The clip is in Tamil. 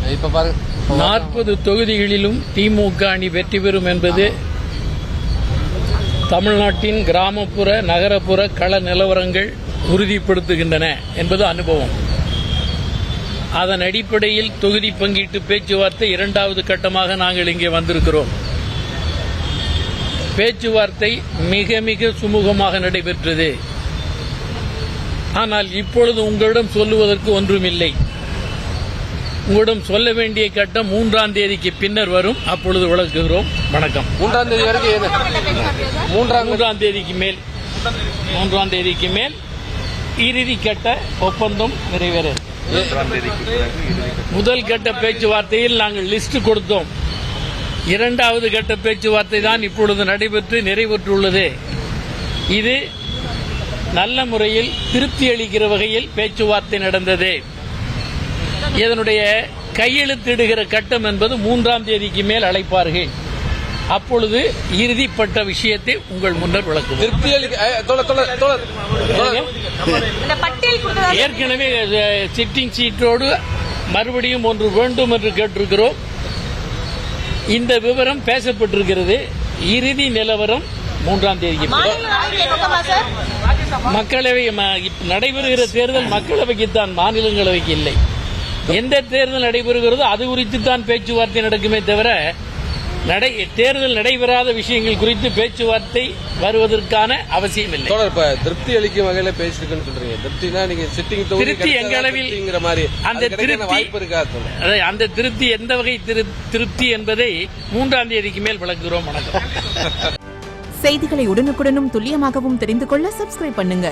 40 தொகுதிகளிலும் திமுக அணி வெற்றி பெறும் என்பது தமிழ்நாட்டின் கிராமப்புற நகரப்புற கள நிலவரங்கள் உறுதிப்படுத்துகின்றன என்பது அனுபவம். அதன் அடிப்படையில் தொகுதி பங்கீட்டு பேச்சுவார்த்தை 2வது கட்டமாக நாங்கள் இங்கே வந்திருக்கிறோம். பேச்சுவார்த்தை மிக மிக சுமூகமாக நடைபெற்றது. ஆனால் இப்பொழுது உங்களிடம் சொல்லுவதற்கு ஒன்றுமில்லை. உங்களிடம் சொல்ல வேண்டிய கட்டம் 3ஆம் தேதிக்கு பின்னர் வரும். அப்பொழுது விளக்குகிறோம். வணக்கம். 3ஆம் தேதி வரைக்கும் 3ஆம் தேதிக்கு மேல் இறுதி கட்ட ஒப்பந்தம் நிறைவேறும். முதல் கட்ட பேச்சுவார்த்தையில் நாங்கள் லிஸ்ட் கொடுத்தோம். 2வது கட்ட பேச்சுவார்த்தை தான் இப்பொழுது நடைபெற்று நிறைவேற்றுள்ளது. இது நல்ல முறையில் திருப்தி அளிக்கிற வகையில் பேச்சுவார்த்தை நடந்தது. இதனுடைய கையெழுத்திடுகிற கட்டம் என்பது 3ஆம் தேதிக்கு மேல் அழைப்பார்கள். அப்பொழுது இறுதிப்பட்ட விஷயத்தை உங்கள் முன்னர் விளக்கும். ஏற்கனவே சிட்டிங் சீட்டோடு மறுபடியும் ஒன்று வேண்டும் என்று கேட்டிருக்கிறோம். இந்த விவரம் பேசப்பட்டிருக்கிறது. இறுதி நிலவரம் 3ஆம் தேதிக்கு. மக்களவை நடைபெறுகிற தேர்தல் மக்களவைக்குத்தான், மாநிலங்களவைக்கு இல்லை. எந்த தேர்தல் நடைபெறுகிறதோ அது குறித்து தான் பேச்சுவார்த்தை நடக்குமே தவிர தேர்தல் நடைபெறாத விஷயங்கள் குறித்து பேச்சுவார்த்தை வருவதற்கான அவசியம் இல்லை. திருப்தி அளிக்கும் வகையில பேசிருக்குன்னு சொல்றீங்க. திருப்தினா நீங்க சிட்டிங் திருப்தி எங்களவில் அந்த திருப்தி எந்த வகை திருப்தி என்பதை 3ஆம் தேதிக்கு மேல் விளக்குகிறோம். வணக்கம். செய்திகளை உடனுக்குடனும் துல்லியமாகவும் தெரிந்து கொள்ள சப்ஸ்கிரைப் பண்ணுங்க.